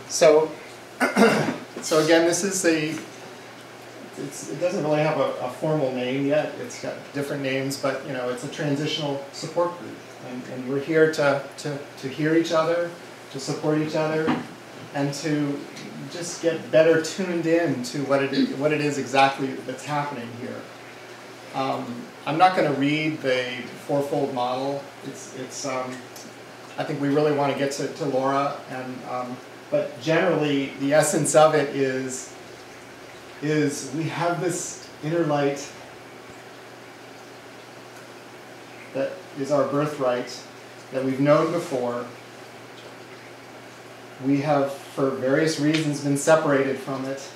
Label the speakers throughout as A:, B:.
A: So, so again, this is it doesn't really have a formal name yet. It's got different names, but you know, it's a transitional support group, and we're here to hear each other, to support each other, and to just get better tuned in to what it is exactly that's happening here. I'm not going to read the fourfold model. I think we really want to get to Laura, but generally the essence of it is we have this inner light that is our birthright, that we've known before. We have, for various reasons, been separated from it.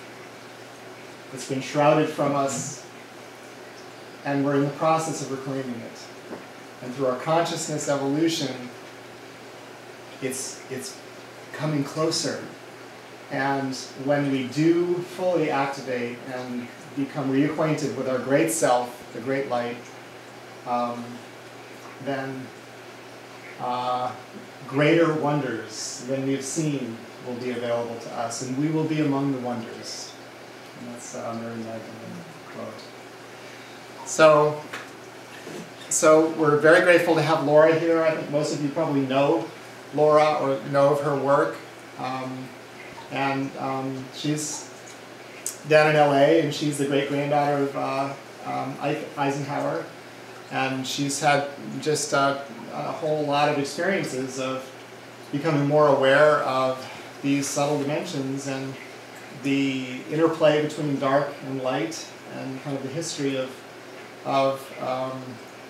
A: It's been shrouded from us, and we're in the process of reclaiming it. And through our consciousness evolution, it's coming closer. And when we do fully activate and become reacquainted with our great self, the great light, then greater wonders than we've seen will be available to us, and we will be among the wonders. And that's Mary Magdalene quote. So we're very grateful to have Laura here. I think most of you probably know Laura or know of her work. She's down in LA, and she's the great-granddaughter of Eisenhower. And she's had just a whole lot of experiences of becoming more aware of these subtle dimensions and the interplay between dark and light, and kind of the history of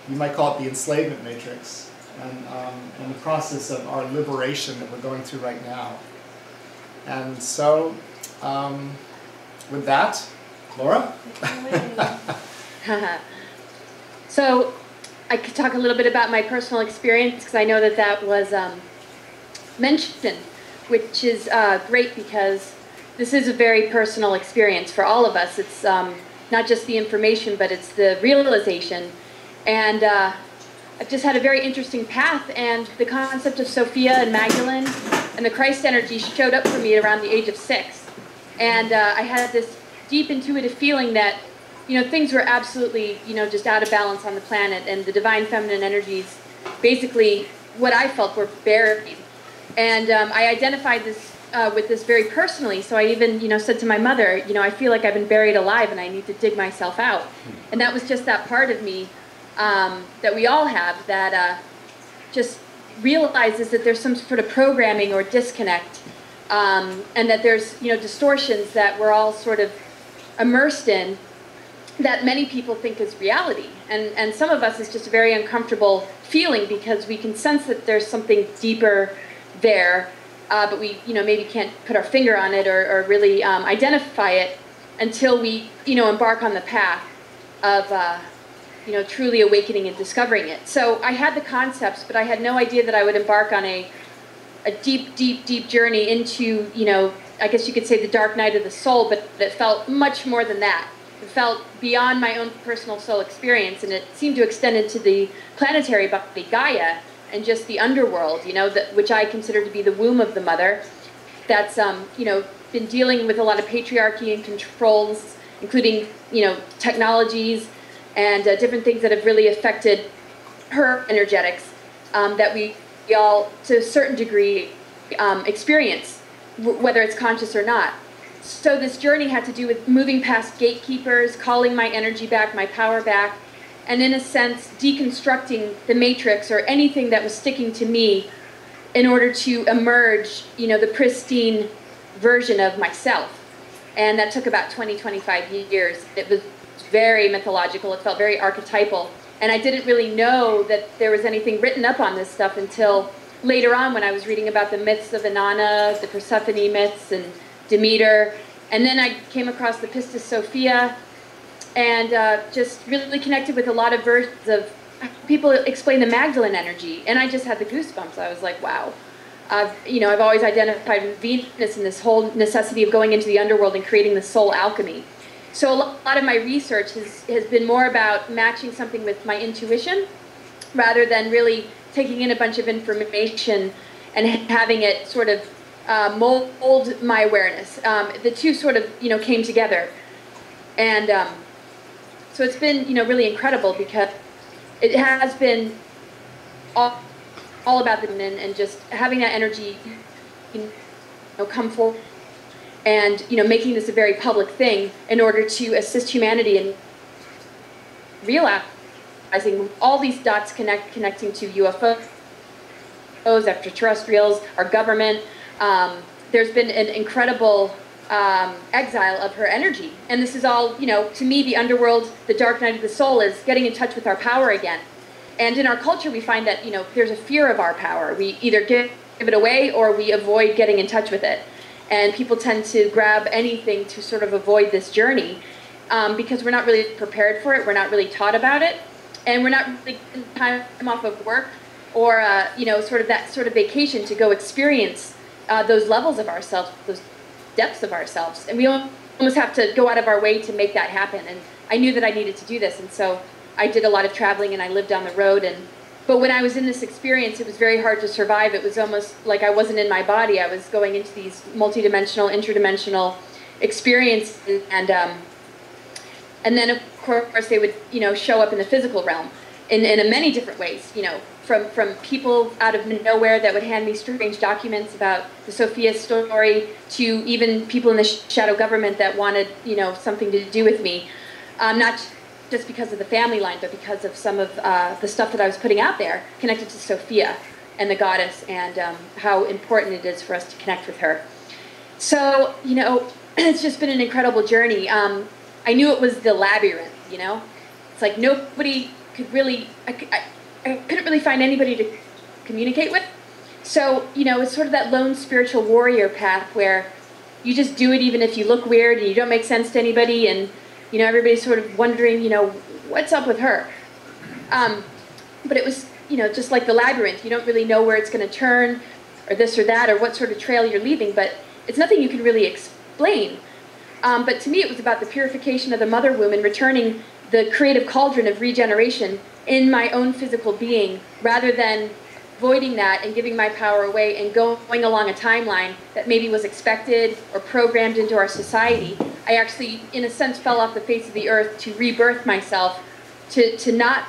A: you might call it the enslavement matrix, and the process of our liberation that we're going through right now. And so, with that, Laura?
B: So, I could talk a little bit about my personal experience, because I know that was mentioned, which is great, because this is a very personal experience for all of us. It's not just the information, but it's the realization. And I've just had a very interesting path, and the concept of Sophia and Magdalene and the Christ energy showed up for me around the age of 6. And I had this deep intuitive feeling that, you know, things were absolutely, you know, just out of balance on the planet, and the divine feminine energies, basically what I felt, were buried. And I identified this with this very personally, so I even, you know, said to my mother, you know, I feel like I've been buried alive and I need to dig myself out. And that was just that part of me that we all have, that just realizes that there's some sort of programming or disconnect, and that there's, you know, distortions that we're all sort of immersed in, that many people think is reality. And some of us is just a very uncomfortable feeling, because we can sense that there's something deeper there, but we, you know, maybe can't put our finger on it or really identify it until we, you know, embark on the path of, you know, truly awakening and discovering it. So I had the concepts, but I had no idea that I would embark on a deep, deep, deep journey into, you know, I guess you could say the dark night of the soul, but it felt much more than that. It felt beyond my own personal soul experience, and it seemed to extend into the planetary body, Gaia, and just the underworld, you know, which I consider to be the womb of the mother, that's, you know, been dealing with a lot of patriarchy and controls, including, you know, technologies and different things that have really affected her energetics, that we all, to a certain degree, experience, whether it's conscious or not. So this journey had to do with moving past gatekeepers, calling my energy back, my power back, and in a sense, deconstructing the matrix or anything that was sticking to me in order to emerge, you know, the pristine version of myself. And that took about 20, 25 years. It was very mythological. It felt very archetypal. And I didn't really know that there was anything written up on this stuff until later on, when I was reading about the myths of Inanna, the Persephone myths, and Demeter. And then I came across the Pistis Sophia, and just really connected with a lot of versions of people explain the Magdalene energy, and I just had the goosebumps. I was like, wow. You know, I've always identified with Venus and this whole necessity of going into the underworld and creating the soul alchemy. So a lot of my research has been more about matching something with my intuition, rather than really taking in a bunch of information and having it sort of mold my awareness. The two sort of, came together. And so it's been, really incredible because it has been all about the men and just having that energy, come forward and, making this a very public thing in order to assist humanity in realizing all these dots connecting to UFOs, extraterrestrials, our government. There's been an incredible exile of her energy. And this is all, to me, the underworld, the dark night of the soul is getting in touch with our power again. And in our culture, we find that, there's a fear of our power. We either give it away or we avoid getting in touch with it. And people tend to grab anything to sort of avoid this journey because we're not really prepared for it. We're not really taught about it. And we're not really getting time off of work or, sort of that sort of vacation to go experience those levels of ourselves, those depths of ourselves. And we almost have to go out of our way to make that happen. And I knew that I needed to do this. And so I did a lot of traveling and I lived on the road. But when I was in this experience, it was very hard to survive. It was almost like I wasn't in my body. I was going into these multidimensional, interdimensional experiences. And then, of course, they would, show up in the physical realm in many different ways, from people out of nowhere that would hand me strange documents about the Sophia story to even people in the shadow government that wanted, something to do with me. Not just because of the family line, but because of some of the stuff that I was putting out there connected to Sophia and the goddess and how important it is for us to connect with her. So, it's just been an incredible journey. I knew it was the labyrinth, It's like nobody could really, I couldn't really find anybody to communicate with. So, it's sort of that lone spiritual warrior path where you just do it even if you look weird and you don't make sense to anybody and, everybody's sort of wondering, what's up with her? But it was, just like the labyrinth. You don't really know where it's going to turn or this or that or what sort of trail you're leaving, but it's nothing you can really explain. But to me, it was about the purification of the mother womb and returning the creative cauldron of regeneration in my own physical being, rather than voiding that and giving my power away and going along a timeline that maybe was expected or programmed into our society. I actually, in a sense, fell off the face of the earth to rebirth myself, to not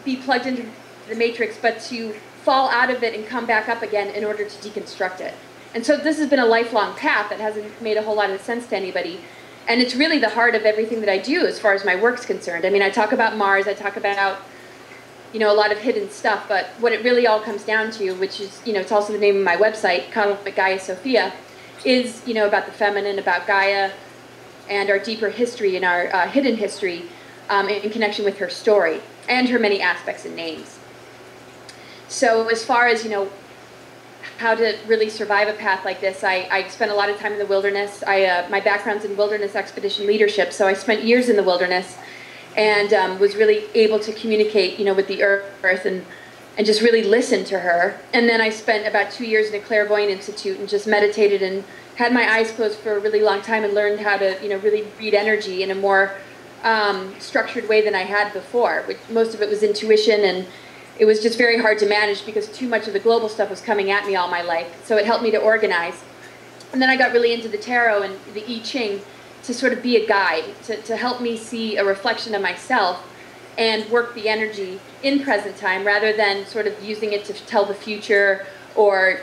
B: be plugged into the matrix, but to fall out of it and come back up again in order to deconstruct it. And so this has been a lifelong path that hasn't made a whole lot of sense to anybody. And it's really the heart of everything that I do as far as my work's concerned. I mean, I talk about Mars, I talk about, a lot of hidden stuff, but what it really all comes down to, which is, it's also the name of my website, Cosmic Gaia Sophia, is, about the feminine, about Gaia, and our deeper history and our hidden history in connection with her story and her many aspects and names. So as far as, how to really survive a path like this, I spent a lot of time in the wilderness. My background's in wilderness expedition leadership, so I spent years in the wilderness and was really able to communicate, with the earth and just really listen to her. And then I spent about 2 years in a clairvoyant institute and just meditated and had my eyes closed for a really long time and learned how to, really read energy in a more structured way than I had before. Most of it was intuition, and it was just very hard to manage because too much of the global stuff was coming at me all my life. So it helped me to organize. And then I got really into the tarot and the I Ching to sort of be a guide, to help me see a reflection of myself and work the energy in present time rather than sort of using it to tell the future or,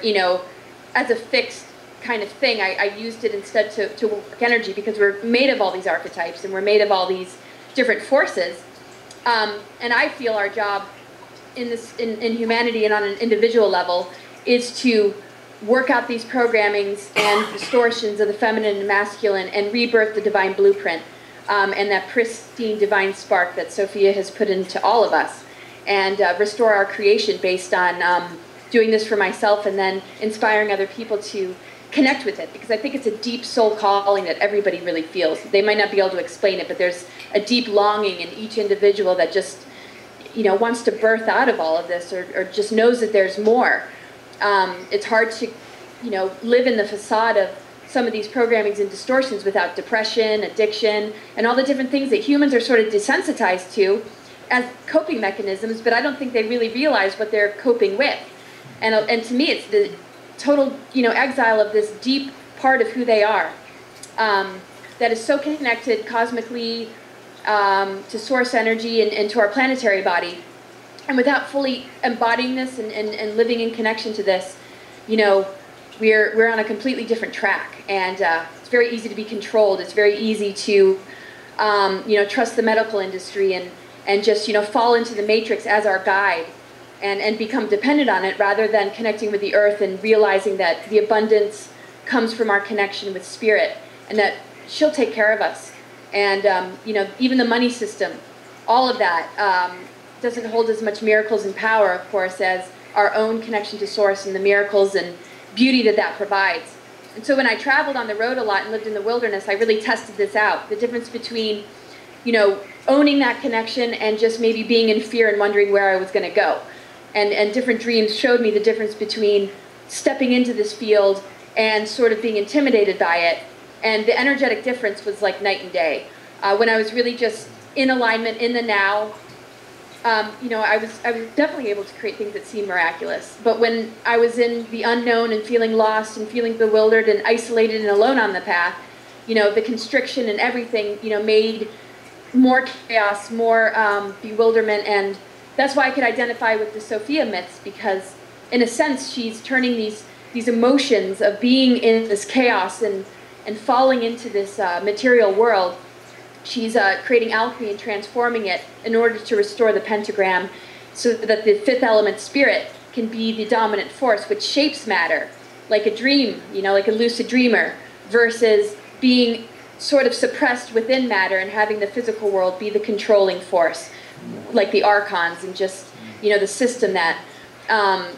B: as a fixed kind of thing. I used it instead to work energy because we're made of all these archetypes and we're made of all these different forces. And I feel our job in humanity and on an individual level is to work out these programmings and distortions of the feminine and masculine and rebirth the divine blueprint and that pristine divine spark that Sophia has put into all of us and restore our creation based on doing this for myself and then inspiring other people to connect with it, because I think it's a deep soul calling that everybody really feels. They might not be able to explain it, but there's a deep longing in each individual that just wants to birth out of all of this or just knows that there's more. It's hard to, live in the facade of some of these programmings and distortions without depression, addiction, and all the different things that humans are sort of desensitized to as coping mechanisms, but I don't think they really realize what they're coping with. And to me, it's total, exile of this deep part of who they are, that is so connected cosmically to source energy and to our planetary body. And without fully embodying this and living in connection to this, we're on a completely different track. And it's very easy to be controlled. It's very easy to, trust the medical industry and just, fall into the matrix as our guide and become dependent on it rather than connecting with the earth and realizing that the abundance comes from our connection with spirit and that she'll take care of us. And, even the money system, all of that doesn't hold as much miracles and power, of course, as our own connection to source and the miracles and beauty that provides. And so when I traveled on the road a lot and lived in the wilderness, I really tested this out. The difference between, owning that connection and just maybe being in fear and wondering where I was going to go. And different dreams showed me the difference between stepping into this field and sort of being intimidated by it. And the energetic difference was like night and day. When I was really just in alignment, in the now, I was definitely able to create things that seemed miraculous. But when I was in the unknown and feeling lost and feeling bewildered and isolated and alone on the path, the constriction and everything, made more chaos, more bewilderment. And that's why I could identify with the Sophia myths, because in a sense she's turning these emotions of being in this chaos and falling into this material world. She's creating alchemy and transforming it in order to restore the pentagram so that the fifth element spirit can be the dominant force, which shapes matter, like a dream, like a lucid dreamer, versus being sort of suppressed within matter and having the physical world be the controlling force, like the archons and just, the system that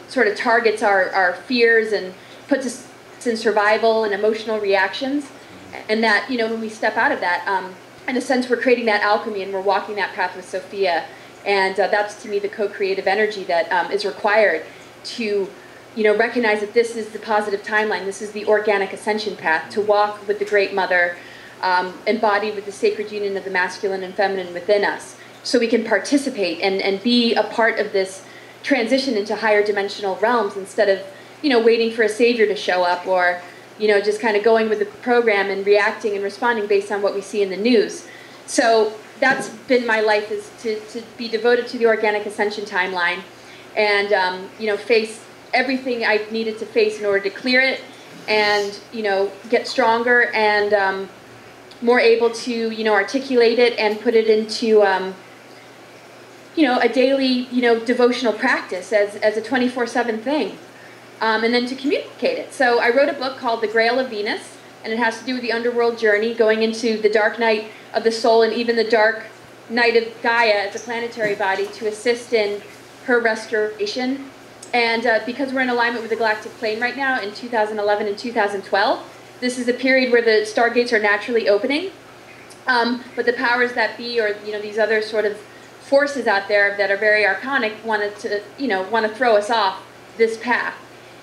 B: sort of targets our fears and puts us in survival and emotional reactions. And that, when we step out of that, in a sense, we're creating that alchemy and we're walking that path with Sophia. And that's, to me, the co-creative energy that is required to, recognize that this is the positive timeline. This is the organic ascension path, to walk with the Great Mother, embodied with the sacred union of the masculine and feminine within us, so we can participate and be a part of this transition into higher dimensional realms instead of, waiting for a savior to show up or, just kind of going with the program and reacting and responding based on what we see in the news. So that's been my life, is to be devoted to the organic ascension timeline and, face everything I needed to face in order to clear it and, get stronger and more able to, articulate it and put it into, a daily, devotional practice as a 24/7 thing. And then to communicate it. So I wrote a book called The Grail of Venus, and it has to do with the underworld journey, going into the dark night of the soul and even the dark night of Gaia as a planetary body to assist in her restoration. And because we're in alignment with the galactic plane right now in 2011 and 2012, this is a period where the stargates are naturally opening. But the powers that be, or these other sort of forces out there that are very archonic, want to throw us off this path.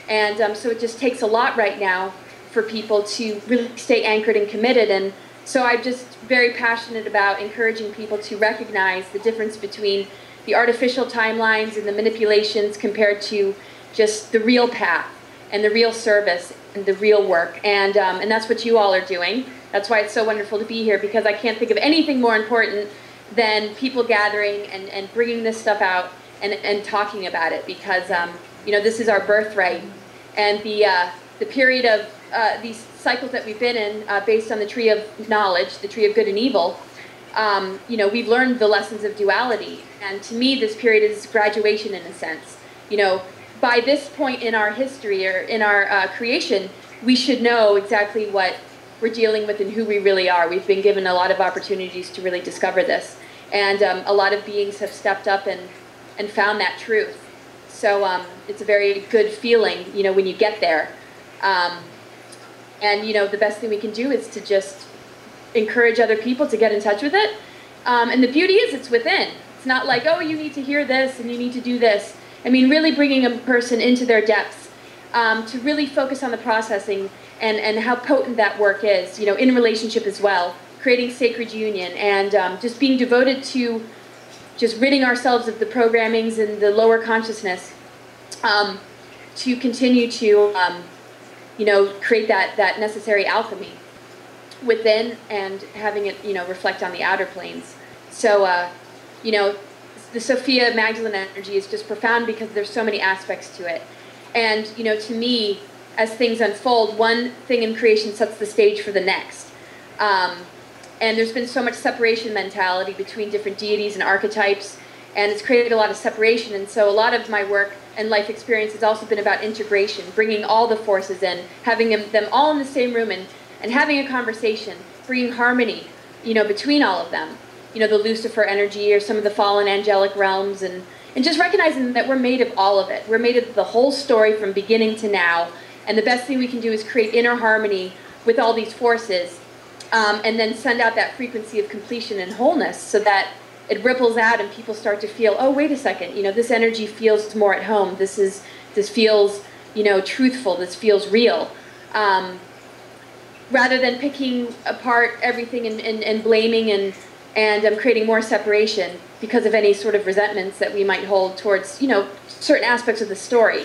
B: And so it just takes a lot right now for people to really stay anchored and committed. And so I'm just very passionate about encouraging people to recognize the difference between the artificial timelines and the manipulations compared to just the real path and the real service and the real work. And that's what you all are doing. That's why it's so wonderful to be here, because I can't think of anything more important than people gathering and bringing this stuff out and talking about it, because this is our birthright. And the period of these cycles that we've been in, based on the tree of knowledge, the tree of good and evil, we've learned the lessons of duality. And to me, this period is graduation in a sense. By this point in our history or in our creation, we should know exactly what we're dealing with and who we really are. We've been given a lot of opportunities to really discover this. And a lot of beings have stepped up and found that truth. So it's a very good feeling, when you get there. And the best thing we can do is to just encourage other people to get in touch with it. And the beauty is it's within. It's not like, oh, you need to hear this and you need to do this. I mean, really bringing a person into their depths to really focus on the processing and how potent that work is, in relationship as well, creating sacred union and just being devoted to just ridding ourselves of the programmings and the lower consciousness. to continue to, you know, create that necessary alchemy within and having it, you know, reflect on the outer planes. So, you know, the Sophia Magdalene energy is just profound because there's so many aspects to it. And, you know, to me, as things unfold, one thing in creation sets the stage for the next. And there's been so much separation mentality between different deities and archetypes, and it's created a lot of separation. And so a lot of my work and life experience has also been about integration, bringing all the forces in, having them all in the same room and having a conversation, bringing harmony, you know, between all of them. You know, the Lucifer energy or some of the fallen angelic realms, and just recognizing that we're made of all of it. We're made of the whole story from beginning to now, and the best thing we can do is create inner harmony with all these forces, and then send out that frequency of completion and wholeness so that it ripples out and people start to feel, oh, wait a second, you know, this energy feels more at home. This feels, you know, truthful. This feels real. Rather than picking apart everything and blaming and creating more separation because of any sort of resentments that we might hold towards, you know, certain aspects of the story.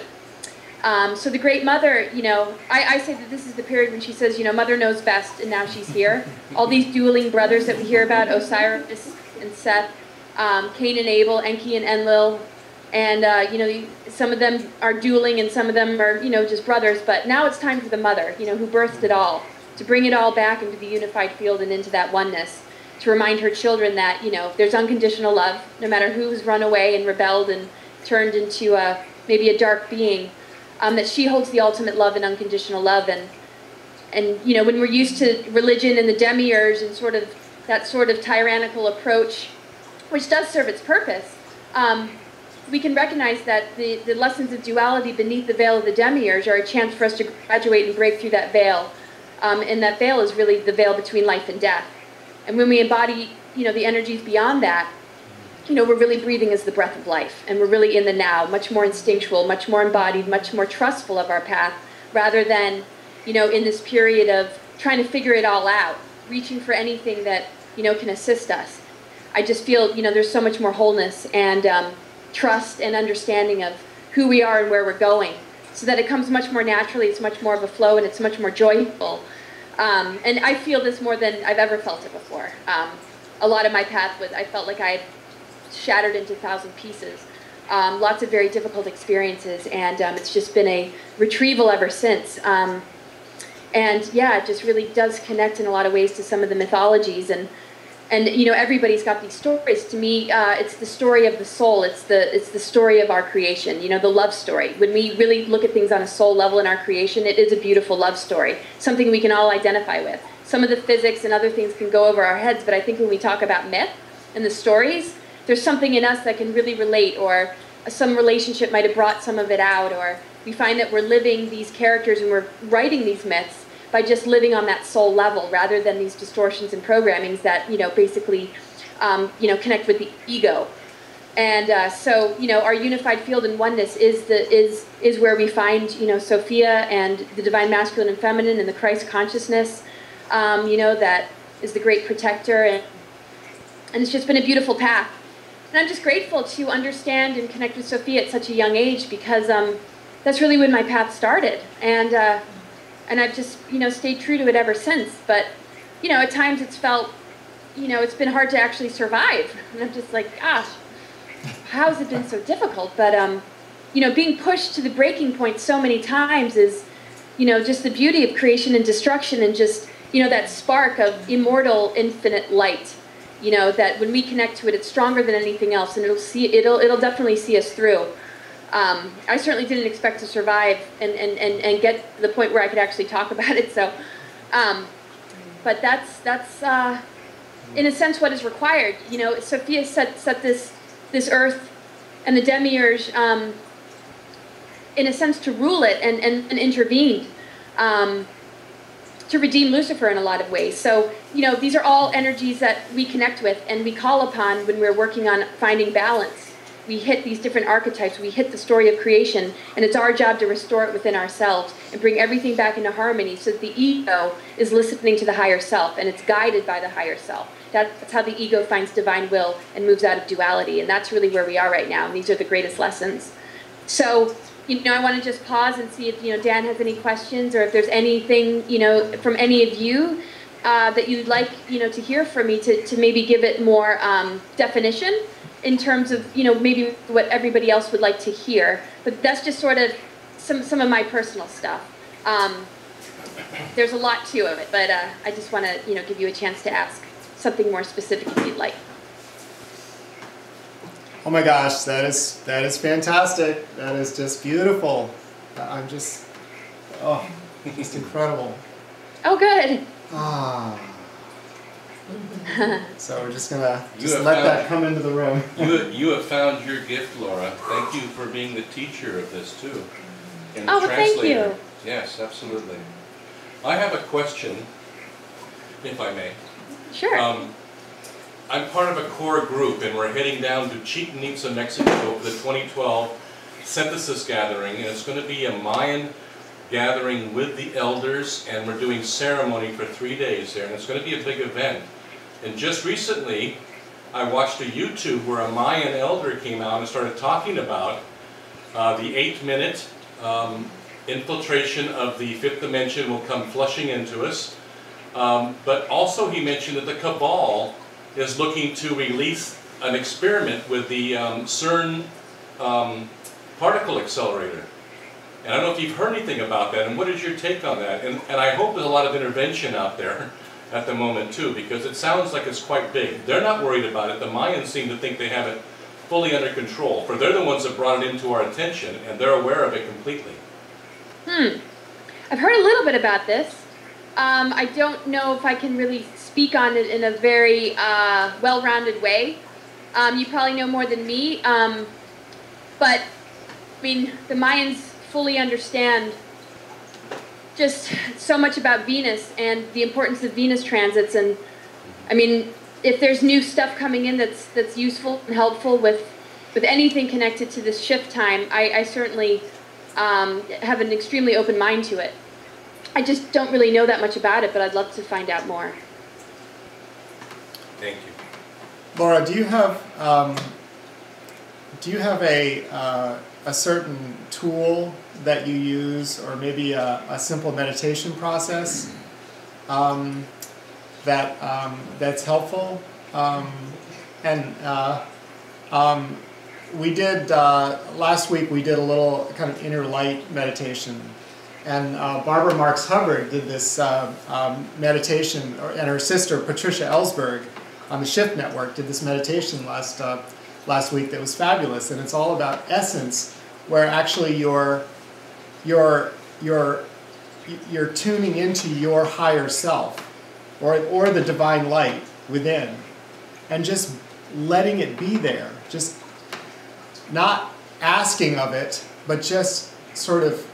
B: So the Great Mother, you know, I say that this is the period when she says, you know, Mother knows best, and now she's here. All these dueling brothers that we hear about, Osiris and Seth, Cain and Abel, Enki and Enlil, and, you know, some of them are dueling and some of them are, you know, just brothers, but now it's time for the Mother, you know, who birthed it all, to bring it all back into the unified field and into that oneness, to remind her children that, you know, there's unconditional love, no matter who's run away and rebelled and turned into maybe a dark being. That she holds the ultimate love and unconditional love, and you know, when we're used to religion and the demiurge and sort of that sort of tyrannical approach, which does serve its purpose, we can recognize that the lessons of duality beneath the veil of the demiurge are a chance for us to graduate and break through that veil, and that veil is really the veil between life and death. And when we embody, you know, the energies beyond that, you know, we're really breathing as the breath of life, and we're really in the now, much more instinctual, much more embodied, much more trustful of our path, rather than, you know, in this period of trying to figure it all out, reaching for anything that, you know, can assist us. I just feel, you know, there's so much more wholeness and trust and understanding of who we are and where we're going, so that it comes much more naturally, it's much more of a flow, and it's much more joyful. And I feel this more than I've ever felt it before. A lot of my path was, I felt like I had shattered into 1,000 pieces. Lots of very difficult experiences, and it's just been a retrieval ever since. And yeah, it just really does connect in a lot of ways to some of the mythologies, and you know, everybody's got these stories. To me, it's the story of the soul. It's the story of our creation. You know, the love story. When we really look at things on a soul level in our creation, it is a beautiful love story, something we can all identify with. Some of the physics and other things can go over our heads, but I think when we talk about myth and the stories, there's something in us that can really relate, or some relationship might have brought some of it out, or we find that we're living these characters and we're writing these myths by just living on that soul level, rather than these distortions and programmings that, you know, basically, you know, connect with the ego. And so, you know, our unified field and oneness is where we find, you know, Sophia and the divine masculine and feminine and the Christ consciousness, you know, that is the great protector, and it's just been a beautiful path. And I'm just grateful to understand and connect with Sophia at such a young age, because that's really when my path started. And I've just, you know, stayed true to it ever since. But, you know, at times it's felt, you know, it's been hard to actually survive. And I'm just like, gosh, how has it been so difficult? But, you know, being pushed to the breaking point so many times is, you know, just the beauty of creation and destruction, and just, you know, that spark of immortal, infinite light. You know, that when we connect to it, it's stronger than anything else, and it'll definitely see us through. I certainly didn't expect to survive and get to the point where I could actually talk about it. So, but that's in a sense what is required. You know, Sophia set this earth and the demiurge in a sense to rule it, and intervened. To redeem Lucifer in a lot of ways. So, you know, these are all energies that we connect with and we call upon when we're working on finding balance. We hit these different archetypes, we hit the story of creation, and it's our job to restore it within ourselves and bring everything back into harmony, so that the ego is listening to the higher self, and it's guided by the higher self. That's how the ego finds divine will and moves out of duality, and that's really where we are right now, and these are the greatest lessons. So, I want to just pause and see if, Dan has any questions, or if there's anything, from any of you that you'd like, to hear from me to maybe give it more definition in terms of, maybe what everybody else would like to hear. But that's just sort of some of my personal stuff. There's a lot to it, but I just want to, give you a chance to ask something more specific if you'd like.
A: Oh my gosh, that is fantastic. That is just beautiful. I'm just, just incredible.
B: Oh, good.
A: Ah. So we're just gonna let that come into the room.
C: You have found your gift, Laura. Thank you for being the teacher of this too. And the
B: well, thank you.
C: Yes, absolutely. I have a question, if I may.
B: Sure.
C: I'm part of a core group, and we're heading down to Chichen Itza, Mexico for the 2012 Synthesis Gathering, and it's going to be a Mayan gathering with the elders, and we're doing ceremony for 3 days there, and it's going to be a big event. And just recently, I watched a YouTube where a Mayan elder came out and started talking about the 8-minute infiltration of the 5th dimension will come flushing into us, but also he mentioned that the Cabal is looking to release an experiment with the CERN particle accelerator. And I don't know if you've heard anything about that, and what is your take on that? And I hope there's a lot of intervention out there at the moment too, because it sounds like it's quite big. They're not worried about it. The Mayans seem to think they have it fully under control, for they're the ones that brought it into our attention, and they're aware of it completely.
B: I've heard a little bit about this. I don't know if I can really speak on it in a very well-rounded way. You probably know more than me, but I mean, the Mayans fully understand just so much about Venus and the importance of Venus transits. And I mean, if there's new stuff coming in that's useful and helpful with anything connected to this shift time, I certainly have an extremely open mind to it. I just don't really know that much about it, but I'd love to find out more.
C: Thank you.
A: Laura, do you have a certain tool that you use, or maybe a simple meditation process that's helpful? We did last week. We did a little kind of inner light meditation. And Barbara Marks Hubbard did this meditation, and her sister Patricia Ellsberg on the Shift Network did this meditation last week that was fabulous. And it's all about essence, where actually you're tuning into your higher self, or the divine light within, and just letting it be there, just not asking of it, but just sort of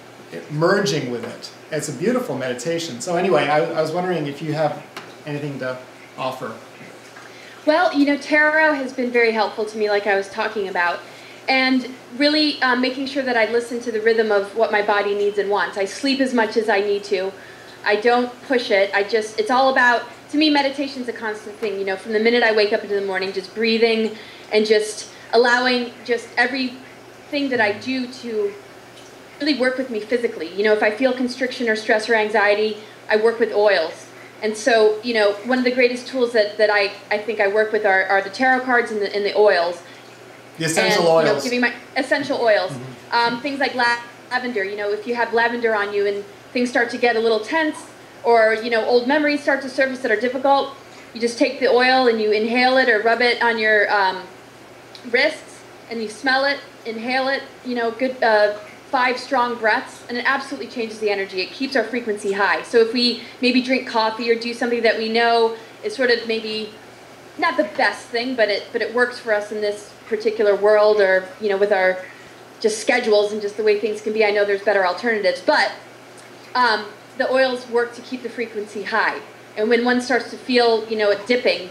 A: merging with it. It's a beautiful meditation. So anyway, I was wondering if you have anything to offer.
B: Well, tarot has been very helpful to me, like I was talking about, and really making sure that I listen to the rhythm of what my body needs and wants. I sleep as much as I need to. I don't push it. It's all about, to me, meditation's a constant thing. From the minute I wake up into the morning, just breathing and just allowing just everything that I do to really work with me physically. If I feel constriction or stress or anxiety, I work with oils. And so, one of the greatest tools that I think I work with are the tarot cards and the oils.
A: The essential oils.
B: Giving my essential oils. Mm-hmm. Things like lavender. If you have lavender on you and things start to get a little tense, or, old memories start to surface that are difficult, you just take the oil and you inhale it or rub it on your wrists, and you smell it, inhale it, good 5 strong breaths, and it absolutely changes the energy. It keeps our frequency high. So if we maybe drink coffee or do something that we know is sort of maybe not the best thing, but it works for us in this particular world, or with our just schedules and just the way things can be. I know there's better alternatives, but the oils work to keep the frequency high. And when one starts to feel it dipping,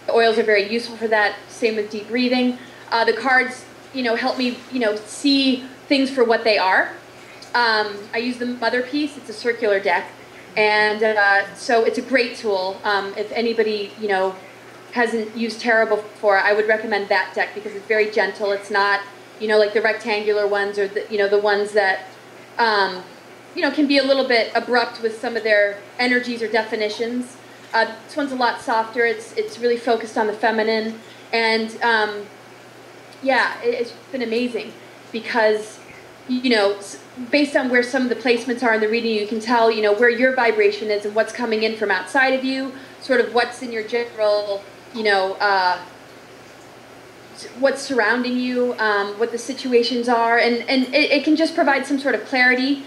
B: the oils are very useful for that. Same with deep breathing. The cards help me see things for what they are. I use the Mother Piece. It's a circular deck, and so it's a great tool. If anybody hasn't used tarot before, I would recommend that deck because it's very gentle. It's not you know, like the rectangular ones or the, you know, the ones that, you know, can be a little bit abrupt with some of their energies or definitions. This one's a lot softer. It's really focused on the feminine, and yeah, it's been amazing because, you know, based on where some of the placements are in the reading, you can tell, you know, where your vibration is and what's coming in from outside of you, sort of what's in your general, you know, what's surrounding you, what the situations are, and it can just provide some sort of clarity.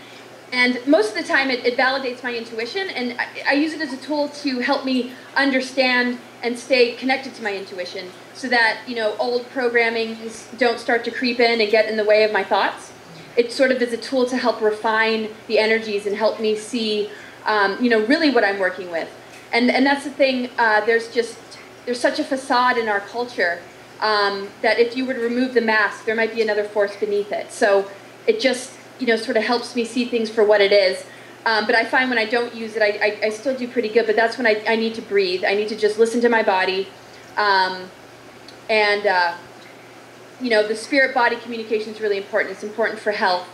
B: And most of the time it validates my intuition, and I use it as a tool to help me understand and stay connected to my intuition so that, you know, old programmings don't start to creep in and get in the way of my thoughts. It sort of is a tool to help refine the energies and help me see, you know, really what I'm working with. And that's the thing, there's such a facade in our culture that if you were to remove the mask, there might be another force beneath it. So it just, you know, sort of helps me see things for what it is. But I find when I don't use it, I still do pretty good, but that's when I need to breathe. I need to just listen to my body. You know, the spirit-body communication is really important. It's important for health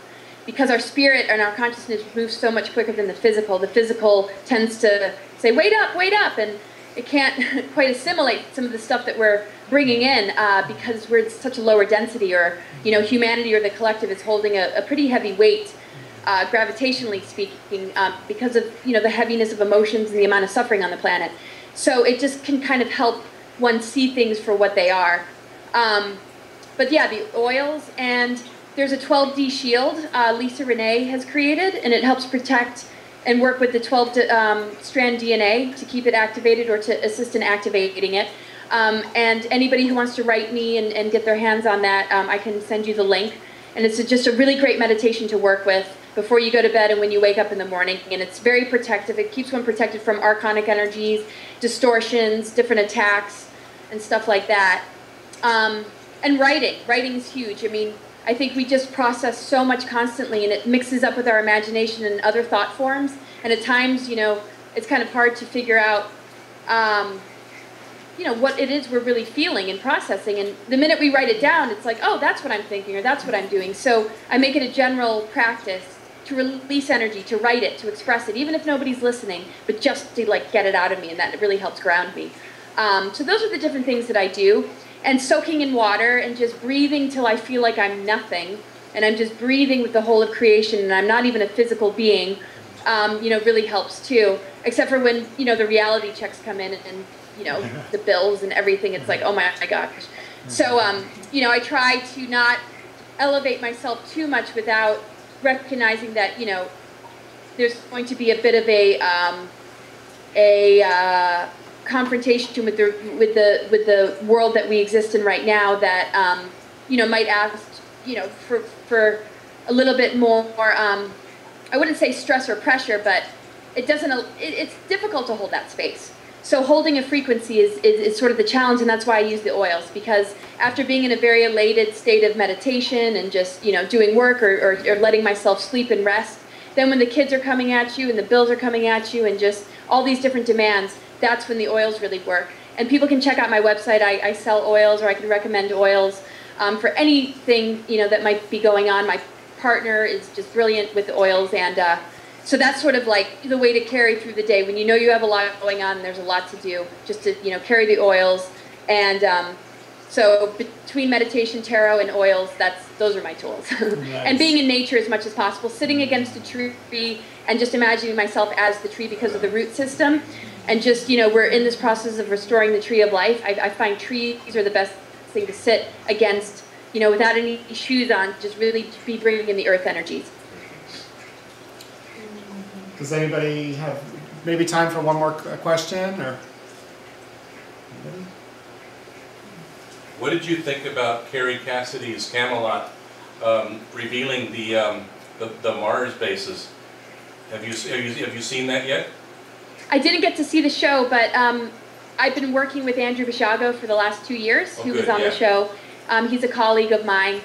B: because our spirit and our consciousness moves so much quicker than the physical. The physical tends to say, wait up, and it can't quite assimilate some of the stuff that we're bringing in because we're at such a lower density, or, you know, humanity or the collective is holding a pretty heavy weight, gravitationally speaking, because of, you know, the heaviness of emotions and the amount of suffering on the planet. So it just can kind of help one see things for what they are. But yeah, the oils, and there's a 12D shield Lisa Renee has created, and it helps protect and work with the 12-strand DNA to keep it activated or to assist in activating it. And anybody who wants to write me and get their hands on that, I can send you the link. And it's just a really great meditation to work with before you go to bed and when you wake up in the morning. And it's very protective. It keeps one protected from archonic energies, distortions, different attacks, and stuff like that. And writing is huge. I mean, I think we just process so much constantly, and it mixes up with our imagination and other thought forms. And at times, you know, it's kind of hard to figure out, you know, what it is we're really feeling and processing. And the minute we write it down, it's like, oh, that's what I'm thinking, or that's what I'm doing. So I make it a general practice to release energy, to write it, to express it, even if nobody's listening, but just to, like, get it out of me, and that really helps ground me. So those are the different things that I do. And soaking in water and just breathing till I feel like I'm nothing, and I'm just breathing with the whole of creation, and I'm not even a physical being, you know, really helps too. Except for when, you know, the reality checks come in and you know, the bills and everything. It's like, oh my gosh. So, you know, I try to not elevate myself too much without recognizing that, you know, there's going to be a bit of a confrontation with the world that we exist in right now that you know, might ask, you know, for a little bit more I wouldn't say stress or pressure, but it's difficult to hold that space. So holding a frequency is sort of the challenge, and that's why I use the oils, because after being in a very elated state of meditation and just, you know, doing work or letting myself sleep and rest, then when the kids are coming at you and the bills are coming at you and just all these different demands, that's when the oils really work. And people can check out my website. I sell oils, or I can recommend oils for anything, you know, that might be going on. My partner is just brilliant with the oils, and so that's sort of like the way to carry through the day when you know you have a lot going on and there's a lot to do, just to, you know, carry the oils. And so between meditation, tarot, and oils, those are my tools. Nice. And being in nature as much as possible, sitting against a tree and just imagining myself as the tree because of the root system. And just, you know, we're in this process of restoring the tree of life. I find trees are the best thing to sit against, you know, without any shoes on, just really be bringing in the earth energies.
A: Does anybody have maybe time for one more question? Or anybody?
C: What did you think about Carrie Cassidy's Camelot revealing the Mars bases? Have you seen that yet?
B: I didn't get to see the show, but I've been working with Andrew Bishago for the last 2 years, who was on the show. He's a colleague of mine.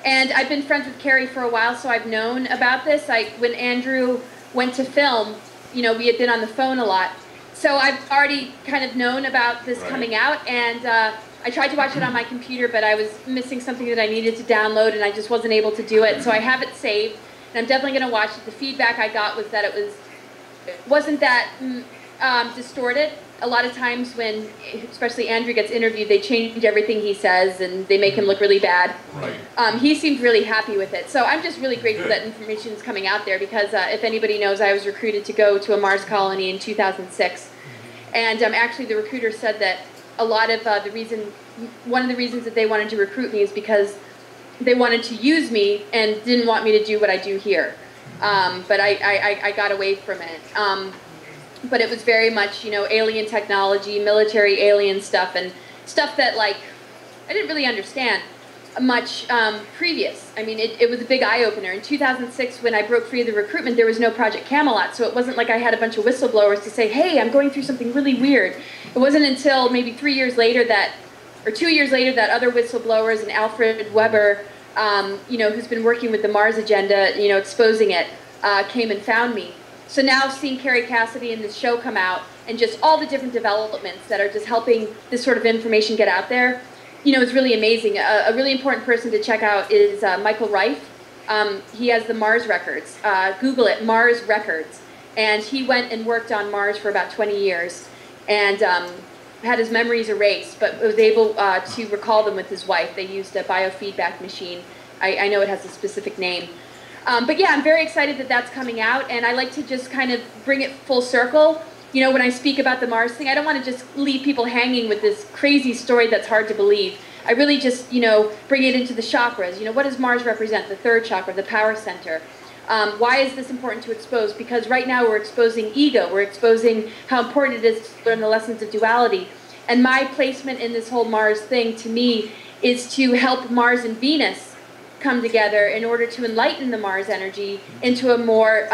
B: And I've been friends with Carrie for a while, so I've known about this. When Andrew went to film, you know, we had been on the phone a lot. So I've already kind of known about this coming out, and I tried to watch it on my computer, but I was missing something that I needed to download, and I just wasn't able to do it. So I have it saved, and I'm definitely going to watch it. The feedback I got was that it wasn't that distorted. A lot of times when, especially Andrew gets interviewed, they change everything he says, and they make him look really bad.
C: Right.
B: He seemed really happy with it. So I'm just really grateful that information is coming out there, because if anybody knows, I was recruited to go to a Mars colony in 2006. And actually the recruiter said that a lot of one of the reasons that they wanted to recruit me is because they wanted to use me and didn't want me to do what I do here. But I got away from it. But it was very much, you know, alien technology, military alien stuff, and stuff that, like, I didn't really understand much previous. I mean, it was a big eye-opener. In 2006, when I broke free of the recruitment, there was no Project Camelot, so it wasn't like I had a bunch of whistleblowers to say, hey, I'm going through something really weird. It wasn't until maybe 3 years later or 2 years later, that other whistleblowers and Alfred Weber, you know, who's been working with the Mars agenda, you know, exposing it, came and found me. So now seeing Carrie Cassidy and this show come out, and just all the different developments that are just helping this sort of information get out there, you know, it's really amazing. A really important person to check out is Michael Reif. He has the Mars records. Google it, Mars records. And he went and worked on Mars for about 20 years, and had his memories erased, but was able to recall them with his wife. They used a biofeedback machine. I know it has a specific name. But yeah, I'm very excited that that's coming out, and I like to just kind of bring it full circle. You know, when I speak about the Mars thing, I don't want to just leave people hanging with this crazy story that's hard to believe. I really just, you know, bring it into the chakras. You know, what does Mars represent? The third chakra, the power center. Why is this important to expose? Because right now we're exposing ego. We're exposing how important it is to learn the lessons of duality. And my placement in this whole Mars thing, to me, is to help Mars and Venus come together in order to enlighten the Mars energy into a more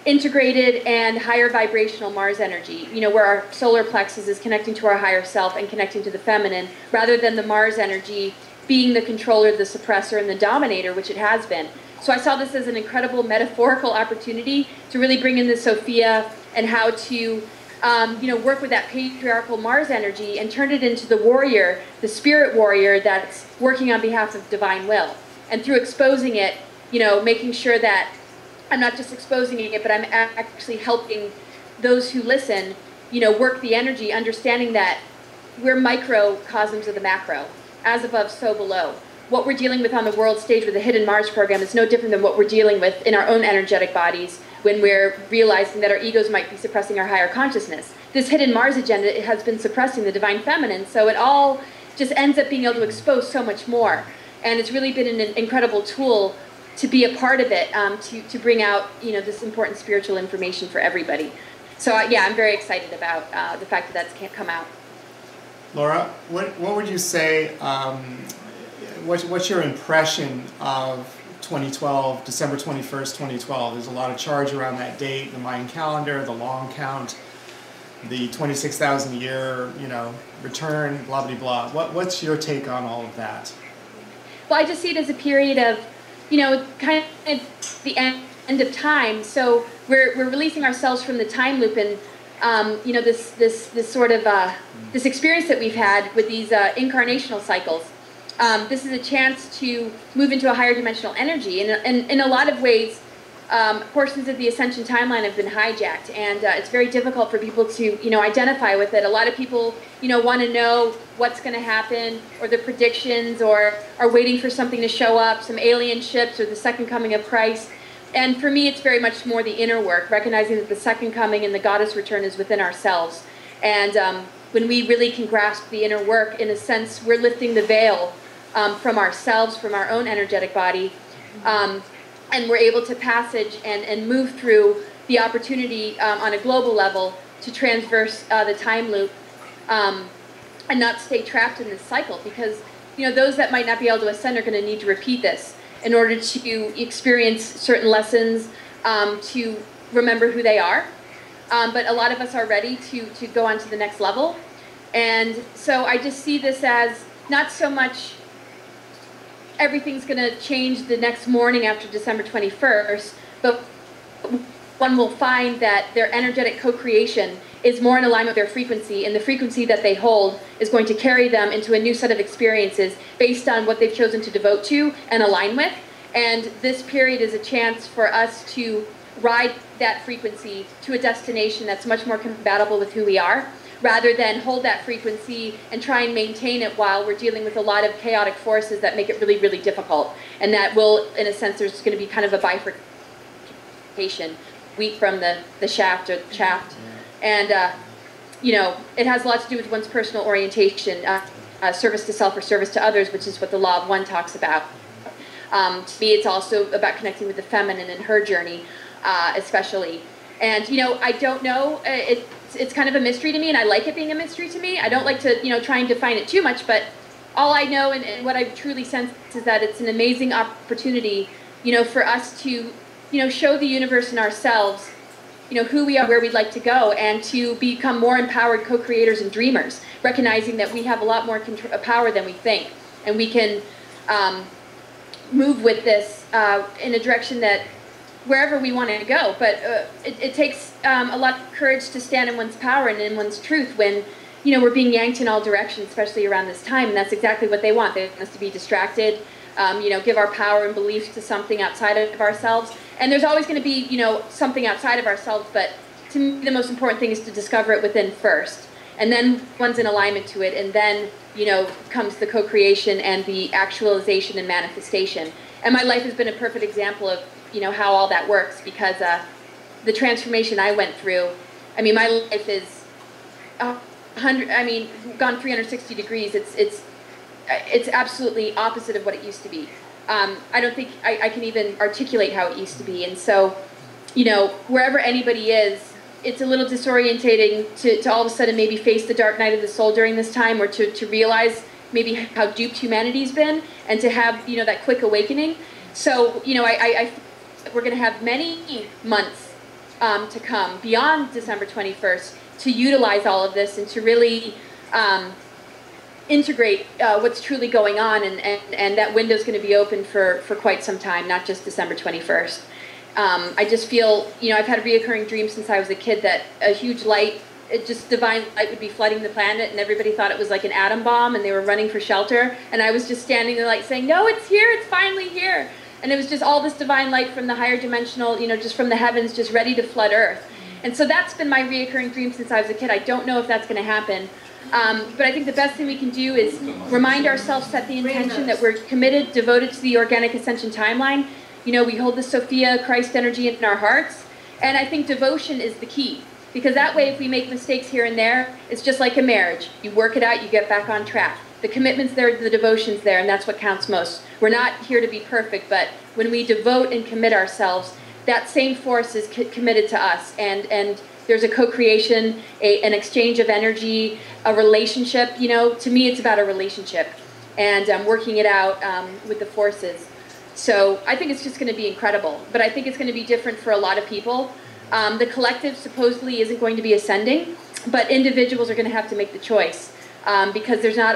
B: integrated and higher vibrational Mars energy, you know, where our solar plexus is connecting to our higher self and connecting to the feminine, rather than the Mars energy being the controller, the suppressor, and the dominator, which it has been. So I saw this as an incredible metaphorical opportunity to really bring in the Sophia and how to, you know, work with that patriarchal Mars energy and turn it into the warrior, the spirit warrior that's working on behalf of divine will. And through exposing it, you know, making sure that I'm not just exposing it, but I'm actually helping those who listen, you know, work the energy, understanding that we're microcosms of the macro, as above, so below. What we're dealing with on the world stage with the Hidden Mars program is no different than what we're dealing with in our own energetic bodies when we're realizing that our egos might be suppressing our higher consciousness. This Hidden Mars agenda, it has been suppressing the divine feminine, so it all just ends up being able to expose so much more. And it's really been an incredible tool to be a part of it, to bring out, you know, this important spiritual information for everybody. So yeah, I'm very excited about the fact that that's come out.
A: Laura, what would you say, what's your impression of 2012, December 21st, 2012? There's a lot of charge around that date, the Mayan calendar, the long count, the 26,000 year, you know, return, blah, blah, blah. What's your take on all of that?
B: Well, I just see it as a period of, you know, kind of the end of time. So we're releasing ourselves from the time loop, and you know, this sort of this experience that we've had with these incarnational cycles. This is a chance to move into a higher dimensional energy, and in a lot of ways, portions of the ascension timeline have been hijacked, and it's very difficult for people to, you know, identify with it. A lot of people, you know, want to know what's going to happen, or the predictions, or are waiting for something to show up, some alien ships, or the second coming of Christ. And for me, it's very much more the inner work, recognizing that the second coming and the goddess return is within ourselves. And when we really can grasp the inner work, in a sense, we're lifting the veil from ourselves, from our own energetic body, and we're able to passage and move through the opportunity on a global level to transverse the time loop and not stay trapped in this cycle. Because, you know, those that might not be able to ascend are going to need to repeat this in order to experience certain lessons, to remember who they are. But a lot of us are ready to go on to the next level. And so I just see this as not so much everything's going to change the next morning after December 21st, but one will find that their energetic co-creation is more in alignment with their frequency, and the frequency that they hold is going to carry them into a new set of experiences based on what they've chosen to devote to and align with. And this period is a chance for us to ride that frequency to a destination that's much more compatible with who we are, rather than hold that frequency and try and maintain it while we're dealing with a lot of chaotic forces that make it really, really difficult. And that will, in a sense, there's going to be kind of a bifurcation, wheat from the shaft or the shaft. And, you know, it has a lot to do with one's personal orientation, service to self or service to others, which is what the Law of One talks about. To me, it's also about connecting with the feminine in her journey, especially. And, you know, I don't know, it's kind of a mystery to me, and I like it being a mystery to me. I don't like to, you know, try and define it too much, but all I know and what I truly sense is that it's an amazing opportunity, you know, for us to, you know, show the universe and ourselves, you know, who we are, where we'd like to go, and to become more empowered co-creators and dreamers, recognizing that we have a lot more power than we think, and we can move with this in a direction that wherever we want to go. But it takes a lot of courage to stand in one's power and in one's truth when, you know, we're being yanked in all directions, especially around this time, and that's exactly what they want. They want us to be distracted, you know, give our power and beliefs to something outside of ourselves. And there's always going to be, you know, something outside of ourselves, but to me the most important thing is to discover it within first. And then one's in alignment to it, and then, you know, comes the co-creation and the actualization and manifestation. And my life has been a perfect example of, you know, how all that works, because the transformation I went through, I mean, my life is gone 360 degrees. It's absolutely opposite of what it used to be. I don't think I can even articulate how it used to be. And so, you know, wherever anybody is, it's a little disorientating to all of a sudden maybe face the dark night of the soul during this time, or to realize maybe how duped humanity's been, and to have, you know, that quick awakening. So, you know, we're going to have many months to come beyond December 21st to utilize all of this and to really integrate what's truly going on, and that window's going to be open for quite some time, not just December 21st. I just feel, you know, I've had reoccurring dreams since I was a kid that a huge light, just divine light would be flooding the planet, and everybody thought it was like an atom bomb and they were running for shelter, and I was just standing there like saying, no, it's here, it's finally here. And it was just all this divine light from the higher dimensional, you know, just from the heavens, just ready to flood Earth. And so that's been my reoccurring dream since I was a kid. I don't know if that's going to happen. But I think the best thing we can do is remind ourselves, set the intention that we're committed, devoted to the organic ascension timeline. You know, we hold the Sophia Christ energy in our hearts. And I think devotion is the key. Because that way, if we make mistakes here and there, it's just like a marriage. You work it out, you get back on track. The commitment's there, the devotion's there, and that's what counts most. We're not here to be perfect, but when we devote and commit ourselves, that same force is committed to us. And there's a co-creation, an exchange of energy, a relationship. You know, to me, it's about a relationship. And working it out with the forces. So I think it's just going to be incredible. But I think it's going to be different for a lot of people. The collective supposedly isn't going to be ascending, but individuals are going to have to make the choice. Because there's not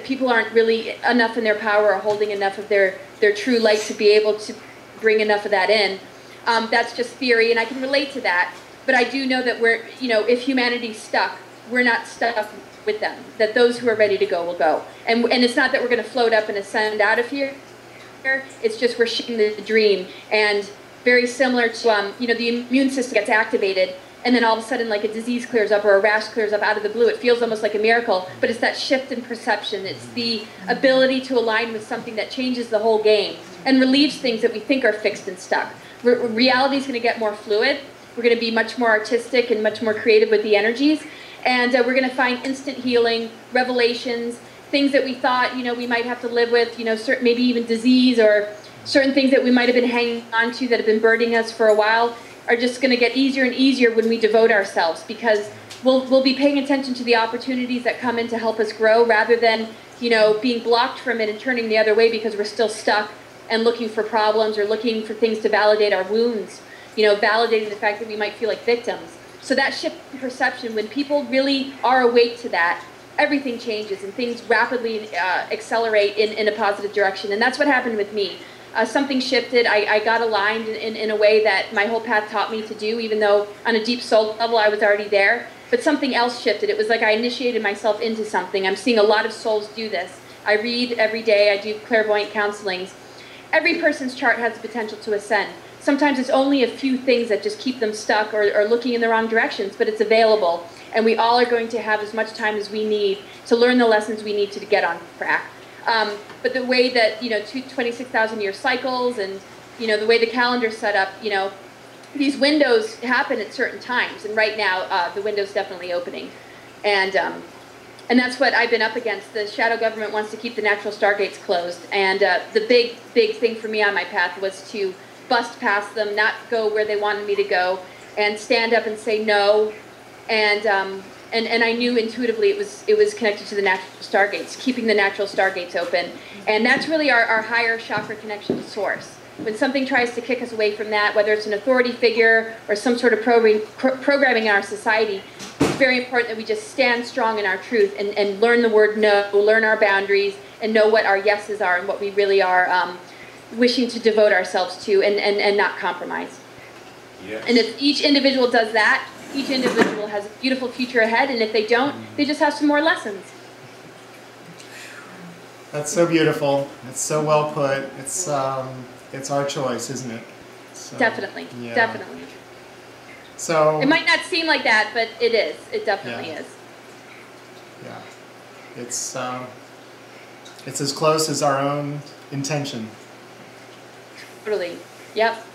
B: people aren't really enough in their power or holding enough of their true light to be able to bring enough of that in. That's just theory, and I can relate to that. But I do know that we're, you know, if humanity's stuck, we're not stuck with them. That those who are ready to go will go. And it's not that we're going to float up and ascend out of here. It's just we're sharing the dream. And very similar to, you know, the immune system gets activated, and then all of a sudden, like a disease clears up or a rash clears up out of the blue. It feels almost like a miracle, but it's that shift in perception. It's the ability to align with something that changes the whole game and relieves things that we think are fixed and stuck. Reality is going to get more fluid. We're going to be much more artistic and much more creative with the energies, and we're going to find instant healing, revelations, things that we thought, you know, we might have to live with, you know, certain, maybe even disease or certain things that we might have been hanging on to that have been burdening us for a while, are just going to get easier and easier when we devote ourselves, because we'll be paying attention to the opportunities that come in to help us grow, rather than, you know, being blocked from it and turning the other way because we're still stuck and looking for problems or looking for things to validate our wounds, you know, validating the fact that we might feel like victims. So that shift in perception, when people really are awake to that, everything changes and things rapidly accelerate in a positive direction. And that's what happened with me. something shifted. I got aligned in a way that my whole path taught me to do, even though on a deep soul level I was already there. But something else shifted. It was like I initiated myself into something. I'm seeing a lot of souls do this. I read every day. I do clairvoyant counselings. Every person's chart has the potential to ascend. Sometimes it's only a few things that just keep them stuck or looking in the wrong directions, but it's available. And we all are going to have as much time as we need to learn the lessons we need to get on track. But the way that, 26,000 year cycles and, the way the calendar's set up, these windows happen at certain times. And right now, the window's definitely opening. And that's what I've been up against. The shadow government wants to keep the natural stargates closed. And the big thing for me on my path was to bust past them, not go where they wanted me to go, and stand up and say no. And I knew intuitively it was connected to the natural stargates, keeping the natural stargates open. And that's really our higher chakra connection to source. When something tries to kick us away from that, whether it's an authority figure or some sort of programming in our society, it's very important that we just stand strong in our truth and learn the word no, learn our boundaries, and know what our yeses are and what we really are wishing to devote ourselves to and not compromise. Yes. And if each individual does that, each individual has a beautiful future ahead, and if they don't, they just have some more lessons.
A: That's so beautiful. It's so well put. It's our choice, isn't it? So,
B: definitely,
A: yeah.
B: Definitely.
A: So
B: it might not seem like that, but it is. It definitely is.
A: Yeah, it's as close as our own intention.
B: Totally. Yep.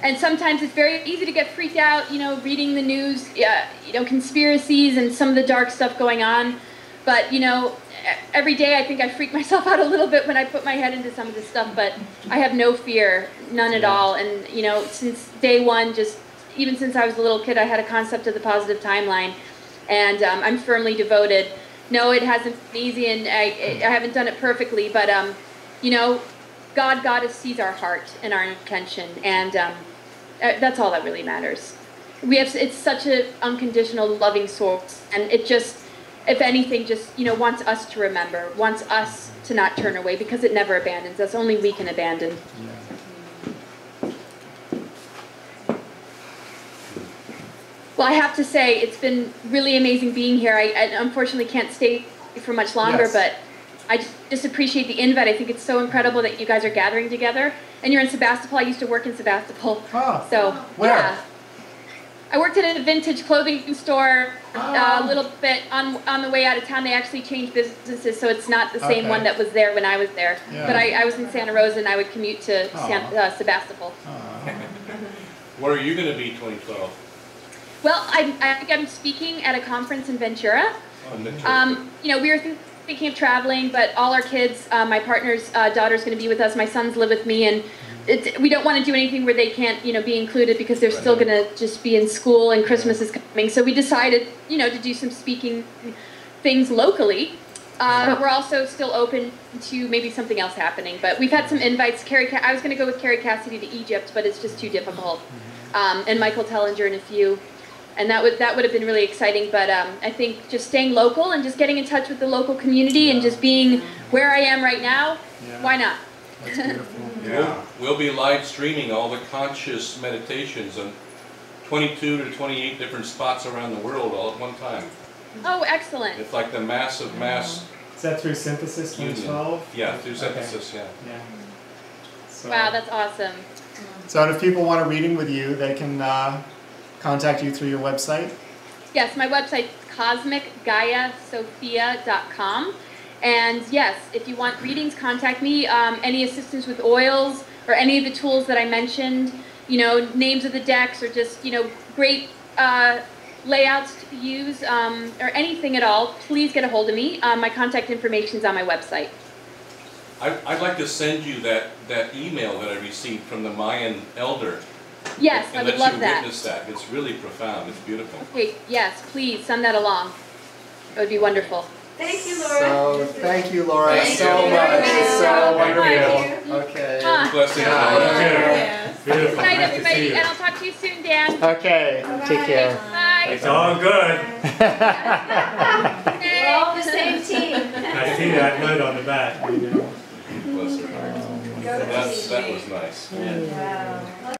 B: And sometimes it's very easy to get freaked out, reading the news, conspiracies and some of the dark stuff going on. But, every day I think I freak myself out a little bit when I put my head into some of this stuff. But I have no fear, none at all. And, since day one, even since I was a little kid, I had a concept of the positive timeline. And I'm firmly devoted. No, it hasn't been easy, and I haven't done it perfectly. But, Goddess sees our heart and our intention, and that's all that really matters. It's such an unconditional, loving source, and it just, if anything, just wants us to remember, wants us to not turn away, because it never abandons us. Only we can abandon. Yeah. Well, I have to say, it's been really amazing being here. I unfortunately can't stay for much longer, yes. But I just appreciate the invite. I think it's so incredible that you guys are gathering together. And you're in Sebastopol. I used to work in Sebastopol. Oh, so,
A: where?
B: Yeah. I worked at a vintage clothing store a little bit on the way out of town. They actually changed businesses, so it's not the same one that was there when I was there. Yeah. But I was in Santa Rosa, and I would commute to Sebastopol.
C: Where are you going to be 2012?
B: Well, I think I'm speaking at a conference in Ventura. We were thinking of traveling, but all our kids, my partner's daughter's going to be with us. My sons live with me, and we don't want to do anything where they can't, be included, because they're still going to just be in school, and Christmas is coming. So we decided, to do some speaking things locally. But we're also still open to maybe something else happening. But we've had some invites. I was going to go with Carrie Cassidy to Egypt, but it's just too difficult. And Michael Tellinger and a few. And that would have been really exciting, but I think just staying local and just getting in touch with the local community and just being where I am right now, why not?
A: That's beautiful.
C: Yeah. We'll be live streaming all the conscious meditations in 22 to 28 different spots around the world all at one time.
B: Oh, excellent.
C: It's like the mass.
A: Is that through Synthesis 2012?
C: Yeah, through Synthesis,
A: yeah.
B: So, wow, that's awesome.
A: So if people want a reading with you, they can contact you through your website?
B: Yes, my website is cosmicgaiasophia.com. And yes, if you want readings, contact me. Any assistance with oils or any of the tools that I mentioned, names of the decks, or just, great layouts to use, or anything at all, please get a hold of me. My contact information is on my website.
C: I'd like to send you that email that I received from the Mayan elder.
B: Yes, I would love that.
C: And let you witness that. It's really profound. It's beautiful.
B: Okay, yes, please send that along. It would be wonderful.
D: Thank you, Laura.
A: So, thank you, Laura, so much. It's so wonderful. Okay.
C: Blessings.
B: Good night, everybody, and I'll talk to you soon, Dan.
A: Okay, take care.
B: Bye.
E: It's all good.
D: We're all the same team.
E: I see that note on the back.
C: Bless her. That was nice.
D: Wow.